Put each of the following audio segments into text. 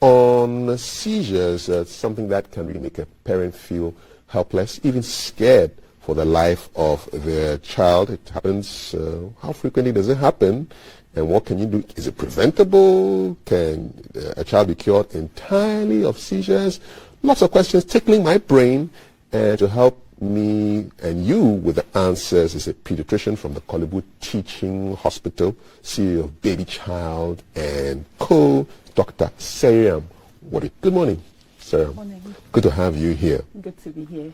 On seizures, something that can really make a parent feel helpless, even scared for the life of their child. It happens. How frequently does it happen? And what can you do? Is it preventable? Can a child be cured entirely of seizures? Lots of questions tickling my brain. And to help me and you with the answers is a pediatrician from the Kolebu Teaching Hospital, CEO of Baby Child and Dr. Seriam Wari. Good morning, Seriam. Good morning. Good to have you here. Good to be here.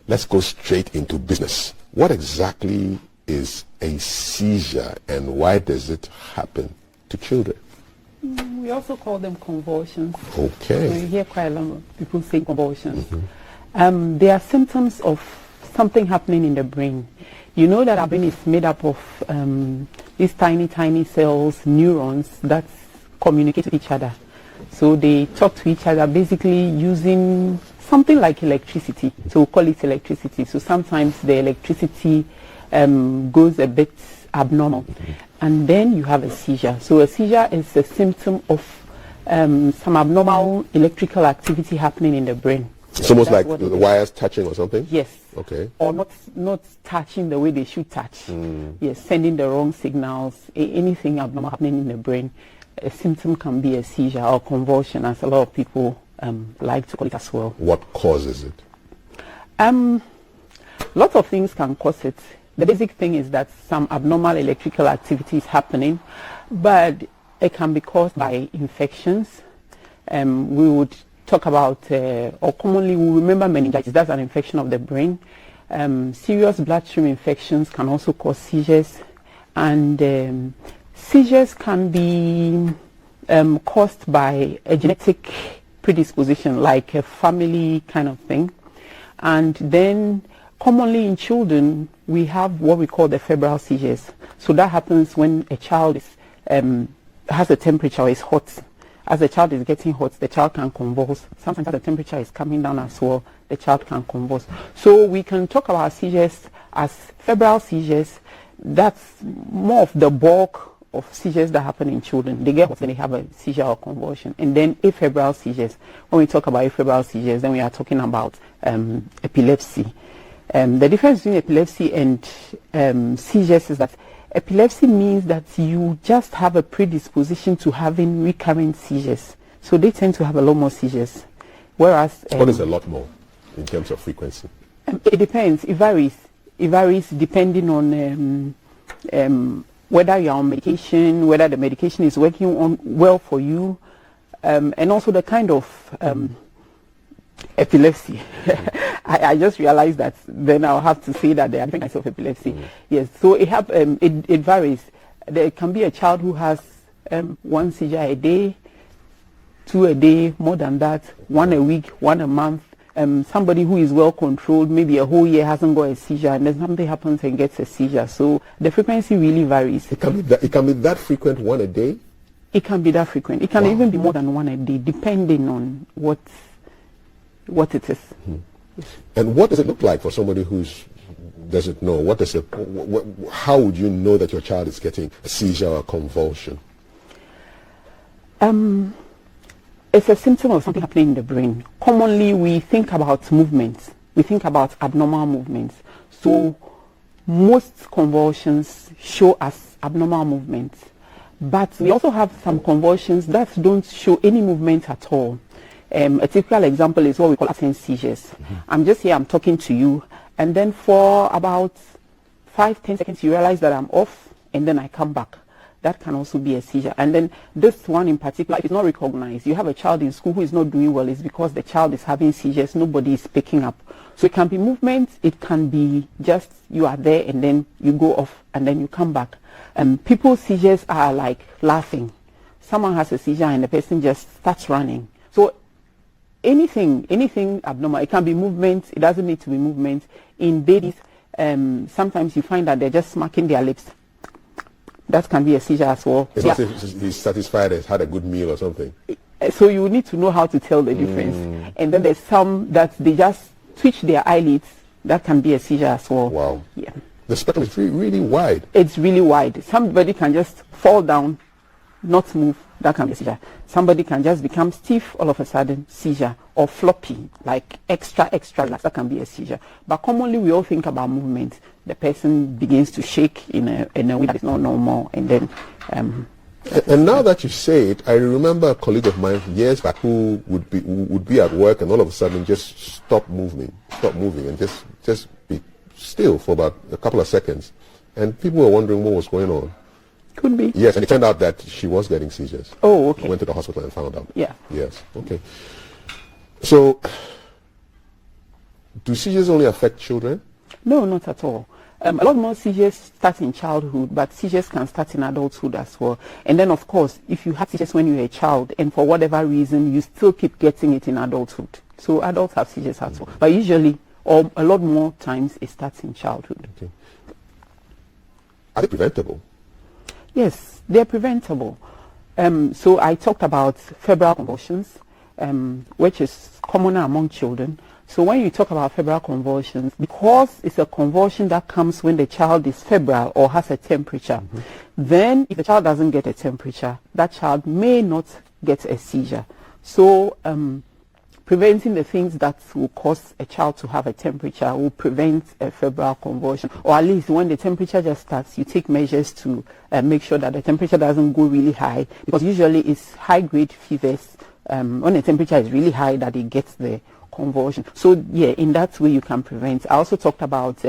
Let's go straight into business. What exactly is a seizure and why does it happen to children? We also call them convulsions. Okay. So you hear quite a lot of people say convulsions. Mm-hmm. They are symptoms of something happening in the brain. You know that our brain is made up of these tiny cells, neurons, that communicate with each other. So they talk to each other basically using something like electricity. So we call it electricity. So sometimes the electricity goes a bit abnormal. And then you have a seizure. So a seizure is a symptom of some abnormal electrical activity happening in the brain. It's almost like the wires touching or something? Yes. Okay. Or not touching the way they should touch. Yes, sending the wrong signals, anything abnormal happening in the brain. A symptom can be a seizure or convulsion, as a lot of people like to call it as well. What causes it? Lots of things can cause it. The basic thing is that some abnormal electrical activity is happening, but it can be caused by infections. We would talk about, or commonly we remember meningitis. That's an infection of the brain. Serious bloodstream infections can also cause seizures, and seizures can be caused by a genetic predisposition, like a family kind of thing. And then commonly in children, we have what we call the febrile seizures. So that happens when a child is, has a temperature, is hot. As the child is getting hot, the child can convulse. Sometimes as the temperature is coming down as well, the child can convulse. So we can talk about seizures as febrile seizures. That's more of the bulk of seizures that happen in children. They get hot, then they have a seizure or convulsion. And then afebrile seizures. When we talk about afebrile seizures, then we are talking about epilepsy. The difference between epilepsy and seizures is that epilepsy means that you just have a predisposition to having recurrent seizures. So they tend to have a lot more seizures. Whereas... what is a lot more in terms of frequency? It depends. It varies. It varies depending on whether you're on medication, whether the medication is working on well for you, and also the kind of epilepsy. I just realized that then I'll have to say that there are different kinds of epilepsy. Yes, so it varies. There can be a child who has one seizure a day, two a day, more than that, one a week, one a month. Somebody who is well controlled, maybe a whole year hasn't got a seizure, and then something happens and gets a seizure. So the frequency really varies. It can be that frequent, one a day? It can be that frequent. It can even be more than one a day, depending on what it is. Yes. And what does it look like for somebody who doesn't know? How would you know that your child is getting a seizure or a convulsion? It's a symptom of something happening in the brain. Commonly, we think about movements. We think about abnormal movements. So most convulsions show us abnormal movements. But we also have some convulsions that don't show any movement at all. A typical example is what we call antiseizures. I'm just here, I'm talking to you, and then for about 5-10 seconds you realize that I'm off, and then I come back. That can also be a seizure. And then this one in particular is not recognized. You have a child in school who is not doing well. It's because the child is having seizures. Nobody is picking up. So it can be movement. It can be just you are there and then you go off and then you come back. People's seizures are like laughing. Someone has a seizure and the person just starts running. So anything abnormal. It can be movement. It doesn't need to be movement. In babies, sometimes you find that they're just smacking their lips. That can be a seizure as well. It's not if he's satisfied, has had a good meal or something. So you need to know how to tell the difference. And then there's some that they just twitch their eyelids. That can be a seizure as well. Wow. Yeah. The spectrum is really wide. It's really wide. Somebody can just fall down, not move, that can be a seizure. Somebody can just become stiff all of a sudden, seizure, or floppy, like extra relaxed, that can be a seizure. But commonly we all think about movement. The person begins to shake in a way that is not normal, and then and now that you say it, I remember a colleague of mine years back who would be at work and all of a sudden just stop moving and just be still for about a couple of seconds, and people were wondering what was going on. Could be. Yes, and it turned out that she was getting seizures. Oh, okay. I went to the hospital and found out. Yeah. Yes. Okay. So, do seizures only affect children? No, not at all. A lot more seizures start in childhood, but seizures can start in adulthood as well. And then, of course, if you had seizures when you were a child, and for whatever reason, you still keep getting it in adulthood. So adults have seizures as well. But usually, or a lot more times, it starts in childhood. Okay. Are they preventable? Yes, they're preventable. So I talked about febrile convulsions, which is common among children. So when you talk about febrile convulsions, because it's a convulsion that comes when the child is febrile or has a temperature, then if the child doesn't get a temperature, that child may not get a seizure. So preventing the things that will cause a child to have a temperature will prevent a febrile convulsion, or at least when the temperature just starts, you take measures to make sure that the temperature doesn't go really high, because usually it's high-grade fevers when the temperature is really high that it gets the convulsion. So yeah, in that way you can prevent. I also talked about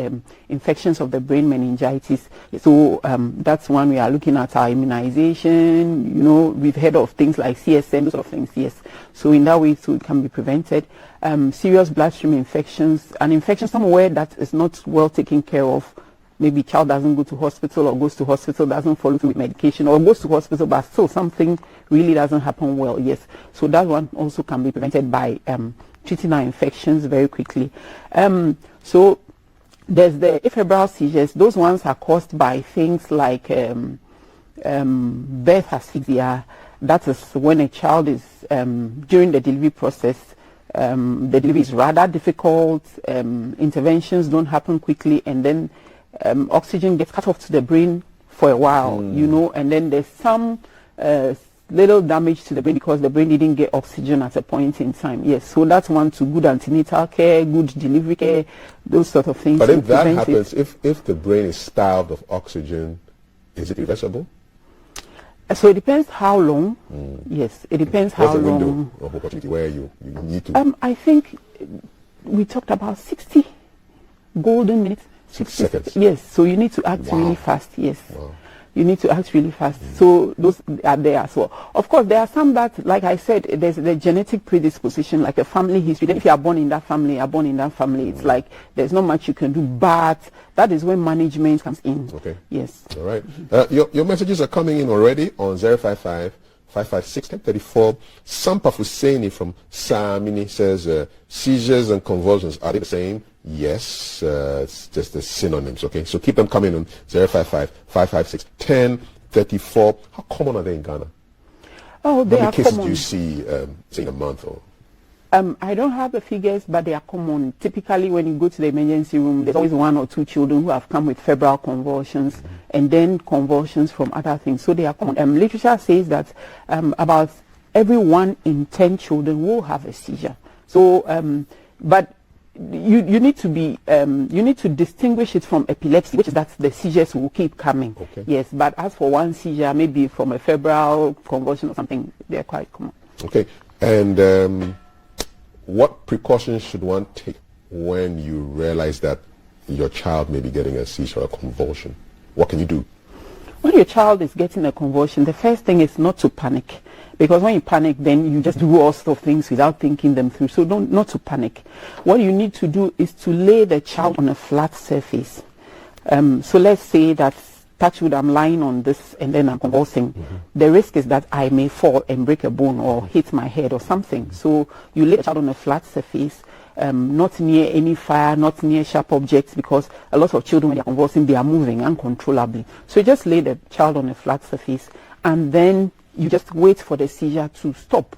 infections of the brain, meningitis. So that's one we are looking at our immunization. You know, we've heard of things like CSM, those sort of things, yes. So in that way, so it can be prevented. Serious bloodstream infections, an infection somewhere that is not well taken care of. Maybe child doesn't go to hospital, or goes to hospital, doesn't follow through with medication, or goes to hospital but still something really doesn't happen well, yes. So that one also can be prevented by treating our infections very quickly. So there's the afebrile seizures. Those ones are caused by things like birth asphyxia. That is when a child is during the delivery process. The delivery is rather difficult. Interventions don't happen quickly, and then oxygen gets cut off to the brain for a while, you know, and then there's some little damage to the brain because the brain didn't get oxygen at a point in time. Yes, so that's one to good antenatal care, good delivery care, those sort of things. But if that happens, if the brain is starved of oxygen, is it reversible? So it depends how long. Yes, it depends how long. What's the window of opportunity where you need to? I think we talked about 60 golden minutes. 6 seconds. Yes, so you need to act really fast. Yes. Wow. You need to act really fast. So those are there as well. Of course, there are some that, like I said, there's the genetic predisposition, like a family history. If you are born in that family, it's like there's not much you can do, but that is when management comes in. Okay. Yes. All right. Your messages are coming in already on 055 556 1034. Sampa Husseini from Samini says, seizures and convulsions, are they the same? Yes, it's just the synonyms, okay? So keep them coming on 055 556 1034. How common are they in Ghana? Oh, they are common. How many cases do you see, say, in a month? Or? I don't have the figures, but they are common. Typically, when you go to the emergency room, there's always 1 or 2 children who have come with febrile convulsions, and then convulsions from other things. So they are common. Literature says that about every 1 in 10 children will have a seizure. So, but you need to be you need to distinguish it from epilepsy, which is that the seizures will keep coming. Okay. Yes, but as for one seizure, maybe from a febrile convulsion or something, they're quite common. Okay, and what precautions should one take when you realize that your child may be getting a seizure or a convulsion? What can you do? When your child is getting a convulsion, the first thing is not to panic. Because when you panic, then you just do all sorts of things without thinking them through. So not to panic. What you need to do is to lay the child on a flat surface. So let's say that, touch wood, I'm lying on this and then I'm convulsing. The risk is that I may fall and break a bone or hit my head or something. So you lay the child on a flat surface, not near any fire, not near sharp objects, because a lot of children, when they're convulsing, they are moving uncontrollably. So you just lay the child on a flat surface, and then you just wait for the seizure to stop.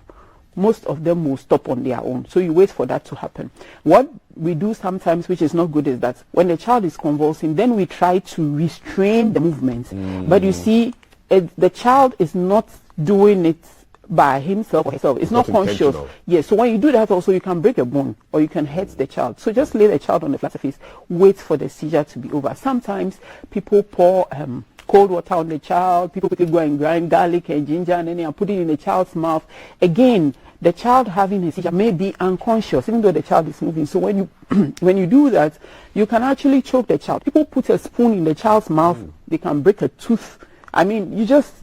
Most of them will stop on their own. So you wait for that to happen. What we do sometimes, which is not good, is that when the child is convulsing, then we try to restrain the movement. But you see, the child is not doing it by himself or herself. It's not conscious. Yes. So when you do that also, you can break a bone or you can hurt the child. So just lay the child on the flat surface, wait for the seizure to be over. Sometimes people pour cold water on the child. People quickly go and grind garlic and ginger and then they are putting it in the child's mouth. Again, the child having a seizure may be unconscious even though the child is moving. So when you when you do that, you can actually choke the child. People put a spoon in the child's mouth, they can break a tooth. I mean, you just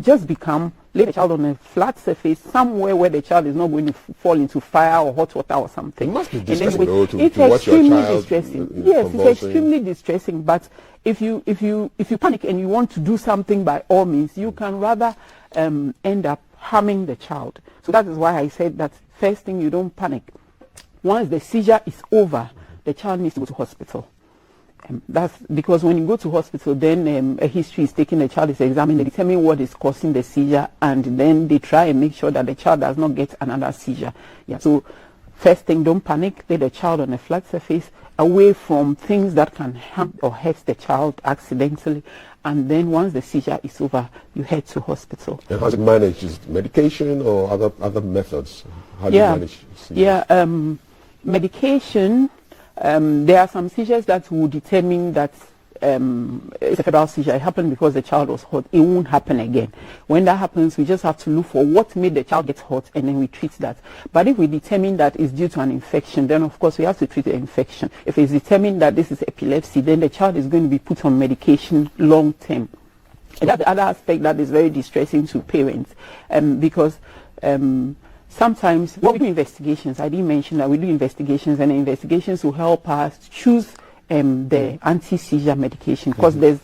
lay the child on a flat surface somewhere where the child is not going to fall into fire or hot water or something. It must be distressing though, to it's watch your extremely child distressing. Yes, it's extremely distressing. But if you panic and you want to do something, by all means, you can rather end up harming the child. So that is why I said that first thing, you don't panic. Once the seizure is over, the child needs to go to hospital. That's because when you go to hospital, then a history is taken, the child is examined, they determine what is causing the seizure, and then they try and make sure that the child does not get another seizure. Yeah. So first thing, don't panic. Lay the child on a flat surface, away from things that can harm or hurt the child accidentally. And then once the seizure is over, you head to hospital. And how's it managed? Is it medication or other methods? How do you manage seizures? Yeah, medication. There are some seizures that will determine that it's a febrile seizure. It happened because the child was hot. It won't happen again. When that happens, we just have to look for what made the child get hot and then we treat that. But if we determine that it's due to an infection, then of course we have to treat the infection. If it's determined that this is epilepsy, then the child is going to be put on medication long term. And that's the other aspect that is very distressing to parents because sometimes when we do investigations, I didn't mention that we do investigations, and the investigations will help us choose the anti-seizure medication, because there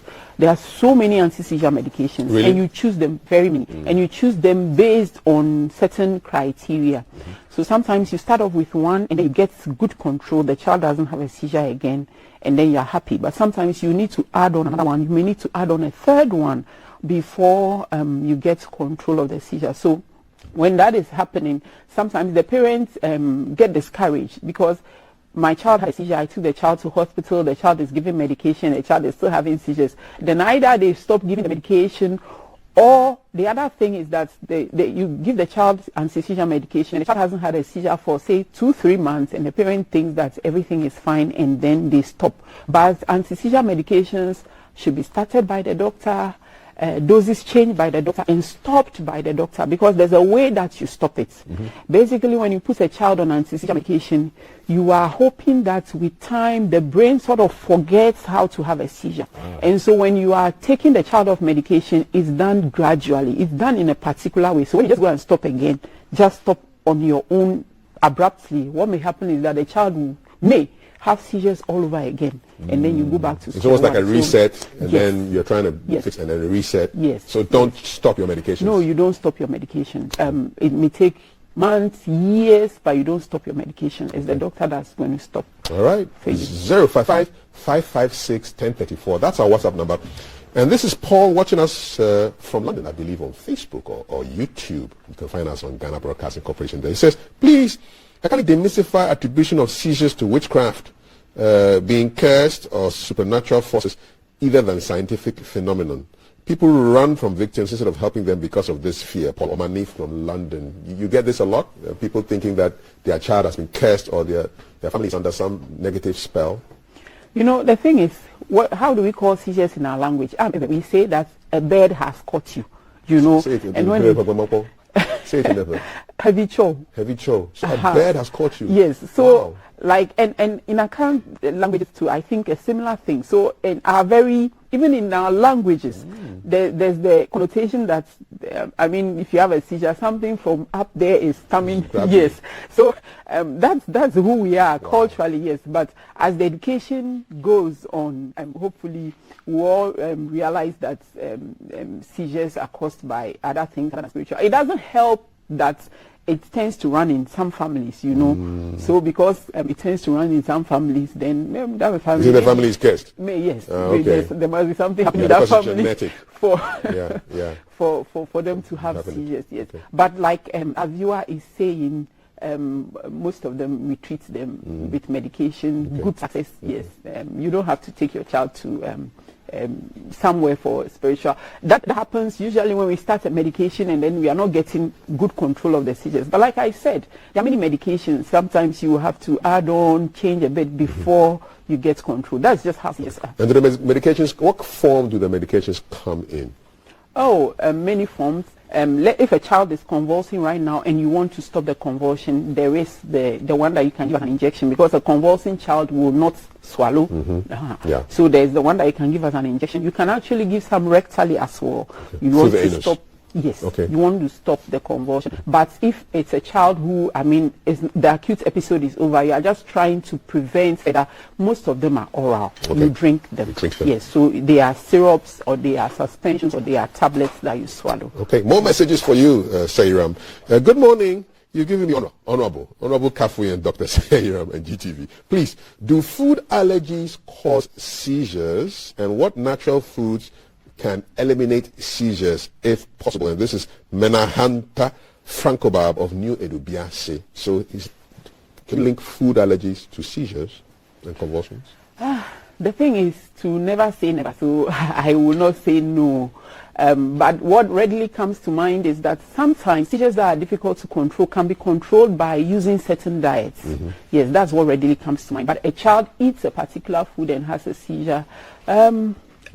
are so many anti-seizure medications, and you choose them very many, and you choose them based on certain criteria. So sometimes you start off with one and it gets good control, the child doesn't have a seizure again, and then you're happy. But sometimes you need to add on another one, you may need to add on a third one before you get control of the seizure. So when that is happening, sometimes the parents get discouraged because my child had a seizure, I took the child to hospital, the child is given medication, the child is still having seizures. Then either they stop giving the medication, or the other thing is that you give the child anti-seizure medication, and the child hasn't had a seizure for say 2-3 months, and the parent thinks that everything is fine, and then they stop. But anti-seizure medications should be started by the doctor, doses changed by the doctor and stopped by the doctor, because there's a way that you stop it. Basically, when you put a child on anti-seizure medication, you are hoping that with time the brain sort of forgets how to have a seizure. And so when you are taking the child off medication, it's done gradually, it's done in a particular way. So when you just go and stop again, just stop on your own abruptly, what may happen is that the child may have seizures all over again, and then you go back to it's almost like a reset, and then you're trying to yes. fix and then a reset. Yes. So don't stop your medication. No, you don't stop your medication. It may take months, years, but you don't stop your medication. It's the doctor that's going to stop. All right. 055-556-1034. That's our WhatsApp number. And this is Paul watching us from London, I believe, on Facebook or YouTube. You can find us on Ghana Broadcasting Corporation there. He says, please, can you demystify attribution of seizures to witchcraft, being cursed or supernatural forces, either than scientific phenomenon? People run from victims instead of helping them because of this fear. Paul Omani from London. You get this a lot? People thinking that their child has been cursed or their family is under some negative spell? You know, the thing is, how do we call seizures in our language? We say that a bird has caught you, you know. Say it in Say it in Heavy cho. Heavy cho. So a bird has caught you. Yes. So, wow. like, and in our current languages too, I think a similar thing. So, in our even in our languages, there's the connotation that, I mean, if you have a seizure, something from up there is coming. Yes. So, that's who we are culturally, yes. But as the education goes on, hopefully we all realize that seizures are caused by other things than spiritual. It doesn't help that it tends to run in some families, you know. So because it tends to run in some families, then that family. The family is cursed. Yes. Okay. There must be something happening in that family for for them to have seizures. Yes. Okay. But like a viewer is saying, most of them we treat them with medication, good success. Yes. You don't have to take your child to somewhere for spiritual. That happens usually when we start a medication and then we are not getting good control of the seizures. But like I said, there are many medications. Sometimes you have to add on, change a bit before you get control. That's just how seizures are. And do the medications, what form do the medications come in? Oh, many forms. If a child is convulsing right now and you want to stop the convulsion, there is the one that you can give an injection, because a convulsing child will not swallow. Yeah. So there's the one that you can give as an injection. You can actually give some rectally as well. Okay. You want Through the to anus. stop. Yes, Okay. you want to stop the convulsion. But if it's a child who, the acute episode is over, you are just trying to prevent that. Most of them are oral. Okay. You drink them. You drink them. Yes, so they are syrups or they are suspensions or they are tablets that you swallow. Okay, more messages for you, Seiram. Good morning. You're giving me Honorable Kafui and Dr. Seiram and GTV. Please, do food allergies cause seizures, and what natural foods can eliminate seizures if possible? And this is Menahanta Frankobab of New Edubiase. So he's can link food allergies to seizures and convulsions? The thing is to never say never, so I will not say no. But what readily comes to mind is that sometimes seizures that are difficult to control can be controlled by using certain diets. Yes, that's what readily comes to mind. But a child eats a particular food and has a seizure,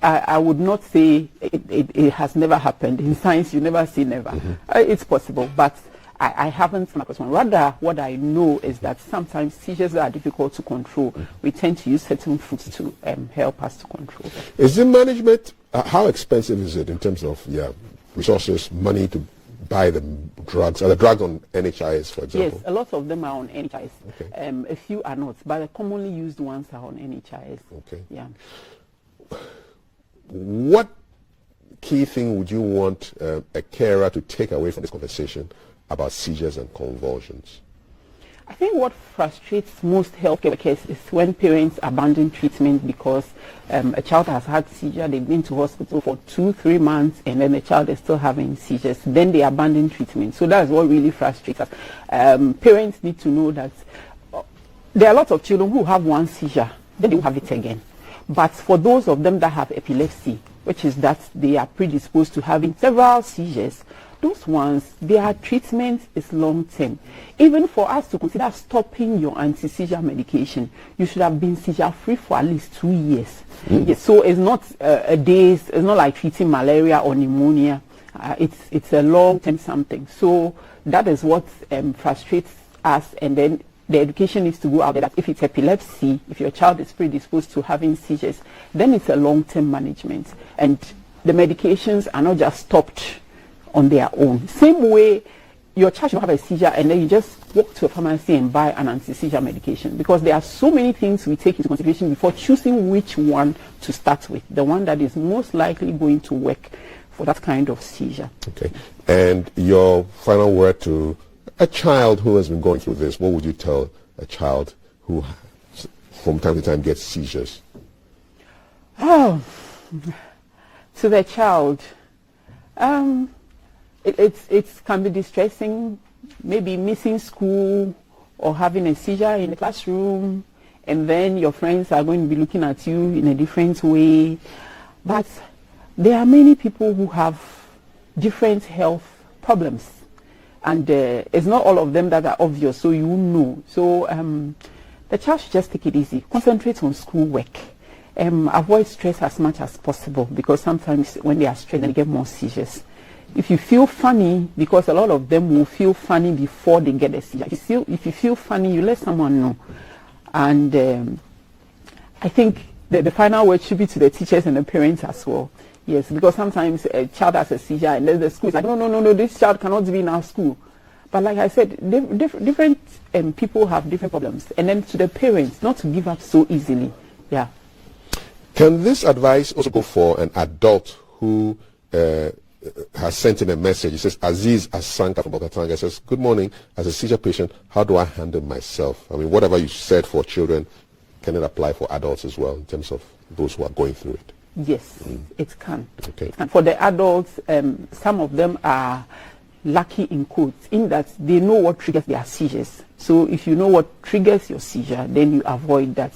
I would not say it has never happened. In science, you never say never. It's possible, but I haven't come across one. Rather, what I know is that sometimes seizures that are difficult to control, we tend to use certain foods to help us to control them. Is the management, how expensive is it in terms of resources, money to buy the drugs? Are the drugs on NHIS, for example? Yes, a lot of them are on NHIS. Okay. A few are not, but the commonly used ones are on NHIS. Okay. Yeah. What key thing would you want a carer to take away from this conversation about seizures and convulsions? I think what frustrates most healthcare workers is when parents abandon treatment because a child has had seizure, they've been to hospital for 2-3 months, and then the child is still having seizures. Then they abandon treatment. So that's what really frustrates us. Parents need to know that there are lots of children who have one seizure, then they will have it again. But for those of them that have epilepsy, which is that they are predisposed to having several seizures, those ones, their treatment is long-term. Even for us to consider stopping your anti-seizure medication, you should have been seizure-free for at least 2 years. Yes, so it's not a days, it's not like treating malaria or pneumonia. It's a long-term something. So that is what frustrates us, and then the education needs to go out there that if it's epilepsy, if your child is predisposed to having seizures, then it's a long-term management. And the medications are not just stopped on their own. Same way, your child should have a seizure and then you just walk to a pharmacy and buy an anti-seizure medication, because there are so many things we take into consideration before choosing which one to start with, the one that is most likely going to work for that kind of seizure. Okay. And your final word to a child who has been going through this, what would you tell a child who from time to time gets seizures? Oh, to the child, it can be distressing, maybe missing school or having a seizure in the classroom, and then your friends are going to be looking at you in a different way. But there are many people who have different health problems, and it's not all of them that are obvious, so you know. So the child should just take it easy, concentrate on schoolwork, avoid stress as much as possible, because sometimes when they are stressed, they get more seizures. If you feel funny, because a lot of them will feel funny before they get a seizure. If you feel funny, you let someone know. And I think the final word should be to the teachers and the parents as well. Yes, because sometimes a child has a seizure and then the school is like, no, this child cannot be in our school. But like I said, different people have different problems. And then to the parents, not to give up so easily. Yeah. Can this advice also go for an adult who has sent in a message? He says, Aziz Asanka from Bokatanga says, good morning. As a seizure patient, how do I handle myself? I mean, whatever you said for children, can it apply for adults as well in terms of those who are going through it? Yes, it can. Okay. And for the adults, some of them are lucky in quotes, in that they know what triggers their seizures. So if you know what triggers your seizure, then you avoid that.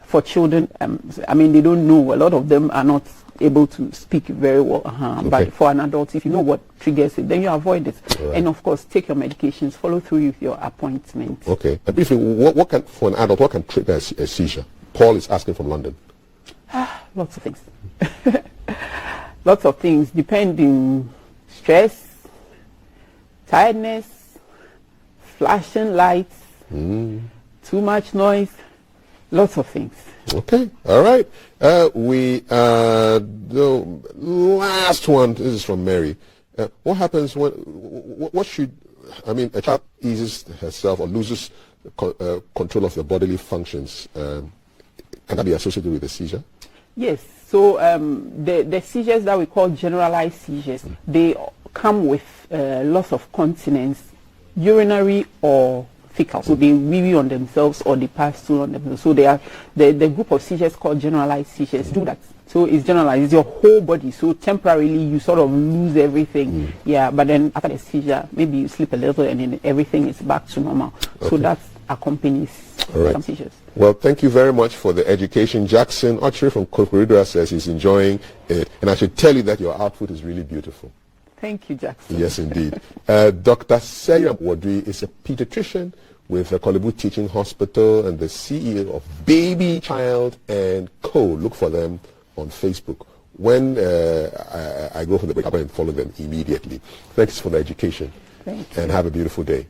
for children, I mean, they don't know. A lot of them are not able to speak very well. Okay. But for an adult, if you know what triggers it, then you avoid it. Right. And of course, take your medications, follow through with your appointments. Okay. And briefly, for an adult, what can trigger a seizure? Paul is asking from London. Lots of things. Lots of things, depending stress, tiredness, flashing lights, too much noise, lots of things. Okay, all right. The last one, this is from Mary. What happens when, what should, I mean, a child eases herself or loses control of the bodily functions. Can that be associated with a seizure? Yes, so the seizures that we call generalized seizures, they come with loss of continence, urinary or fecal. So they wee on themselves or they pass stool on themselves. So they are the group of seizures called generalized seizures do that. So it's generalized, it's your whole body. So temporarily you sort of lose everything. Yeah, but then after the seizure, maybe you sleep a little and then everything is back to normal. Okay. So that accompanies some seizures. Well, thank you very much for the education. Jackson Archery from Kokoridua says he's enjoying it. And I should tell you that your outfit is really beautiful. Thank you, Jackson. Yes, indeed. Dr. Seya Wadri is a pediatrician with the Kolebu Teaching Hospital and the CEO of Baby, Child and Co. Look for them on Facebook. When I go for the break, I'm going to follow them immediately. Thanks for the education. Thank you. And have a beautiful day.